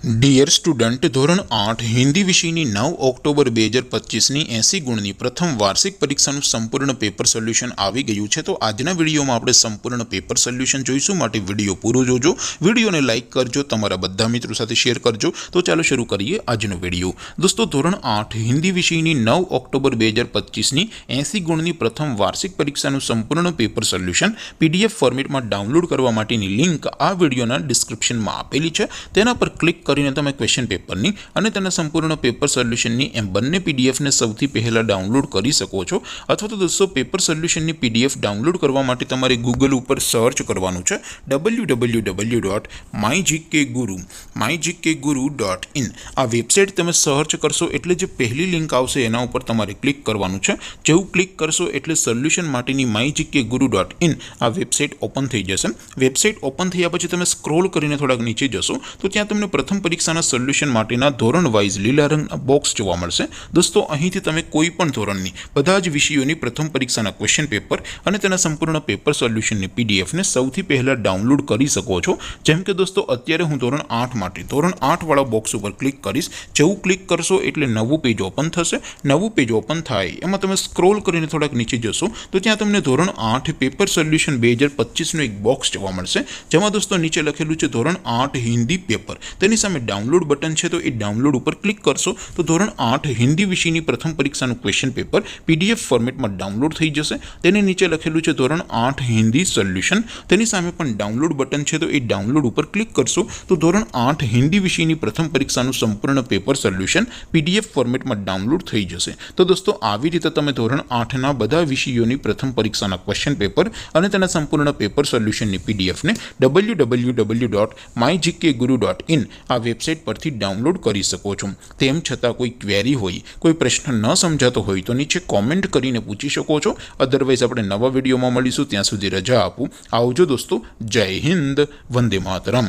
Dear student, ધોરણ 8 હિન્દી વિષયની 9 October 2025ની 80 ગુણની પ્રથમ વાર્ષિક પરીક્ષાનું સંપૂર્ણ પેપર સોલ્યુશન આવી ગયું છે। તો આજના વિડીયોમાં આપણે સંપૂર્ણ પેપર સોલ્યુશન જોઈશું, માટે વિડીયો પૂરો જોજો, વિડીયોને લાઇક કરજો, તમારા બધા મિત્રો સાથે શેર કરજો। તો ચાલો શરૂ કરીએ આજનો વિડીયો। દોસ્તો, ધોરણ 8 હિન્દી વિષયની 9 ઓક્ટોબર 2025ની 80 ગુણની પ્રથમ વાર્ષિક પરીક્ષાનું સંપૂર્ણ પેપર સોલ્યુશન PDF ફોર્મેટમાં ડાઉનલોડ કરવા માટેની લિંક આ વિડીયોના ડિસ્ક્રિપ્શનમાં આપેલી છે। તેના પર ક્લિક કરીને તમે ક્વેશ્ચન પેપરની અને તેના સંપૂર્ણ પેપર સોલ્યુશનની એમ બંને પીડીએફને સૌથી પહેલાં ડાઉનલોડ કરી શકો છો। અથવા તો દોસ્તો, પેપર સોલ્યુશનની પીડીએફ ડાઉનલોડ કરવા માટે તમારે ગૂગલ ઉપર સર્ચ કરવાનું છે www.mygkguru.in। આ વેબસાઇટ તમે સર્ચ કરશો એટલે જે પહેલી લિંક આવશે એના ઉપર તમારે ક્લિક કરવાનું છે। જેવું ક્લિક કરશો એટલે સોલ્યુશન માટેની mygkguru.in આ વેબસાઇટ ઓપન થઈ જશે। વેબસાઇટ ઓપન થયા પછી તમે સ્ક્રોલ કરીને થોડાક નીચે જશો તો ત્યાં તમને પ્રથમ પરીક્ષાના સોલ્યુશન માટેના ધોરણ વાઇઝ લીલા રંગના બોક્સ જોવા મળશે। દોસ્તો, અહીંથી તમે કોઈ પણ ધોરણની બધા જ વિષયોની પ્રથમ પરીક્ષાના ક્વેશ્ચન પેપર અને તેના સંપૂર્ણ પેપર સોલ્યુશનની પીડીએફને સૌથી પહેલાં ડાઉનલોડ કરી શકો છો। જેમ કે દોસ્તો, અત્યારે હું ધોરણ 8 માટે ધોરણ 8 વાળા બોક્સ ઉપર ક્લિક કરીશ। જેવું ક્લિક કરશો એટલે નવું પેજ ઓપન થશે। નવું પેજ ઓપન થાય એમાં તમે સ્ક્રોલ કરીને થોડાક નીચે જશો તો ત્યાં તમને ધોરણ 8 પેપર સોલ્યુશન 2025નું એક બોક્સ જોવા મળશે, જેમાં દોસ્તો નીચે લખેલું છે ધોરણ 8 હિન્દી પેપર। તેની સામે ડાઉનલોડ બટન છે, તો એ ડાઉનલોડ ઉપર ક્લિક કરશો તો ધોરણ 8 હિન્દી વિષયની પ્રથમ પરીક્ષાનું ક્વેશ્ચન પેપર PDF ફોર્મેટમાં ડાઉનલોડ થઈ જશે। તેની નીચે લખેલું છે ધોરણ 8 હિન્દી સોલ્યુશન, તેની સામે પણ ડાઉનલોડ બટન છે, તો એ ડાઉનલોડ ઉપર ક્લિક કરશો તો ધોરણ 8 હિન્દી વિષયની પ્રથમ પરીક્ષાનું સંપૂર્ણ પેપર સોલ્યુશન PDF ફોર્મેટમાં ડાઉનલોડ થઈ જશે। તો દોસ્તો, આવી રીતે તમે ધોરણ 8ના બધા વિષયોની પ્રથમ પરીક્ષાના ક્વેશ્ચન પેપર અને તેના સંપૂર્ણ પેપર સોલ્યુશનની પીડીએફને www.mygkguru.in આ વેબસાઇટ પરથી ડાઉનલોડ કરી શકો છો। તેમ છતાં કોઈ ક્વેરી હોય, કોઈ પ્રશ્ન ન સમજાતો હોય તો નીચે કોમેન્ટ કરીને પૂછી શકો છો। અધરવાઇઝ આપણે નવા વિડીયોમાં મળીશું, ત્યાં સુધી રજા આપું। આવજો દોસ્તો, જય હિન્દ, વંદે માતરમ।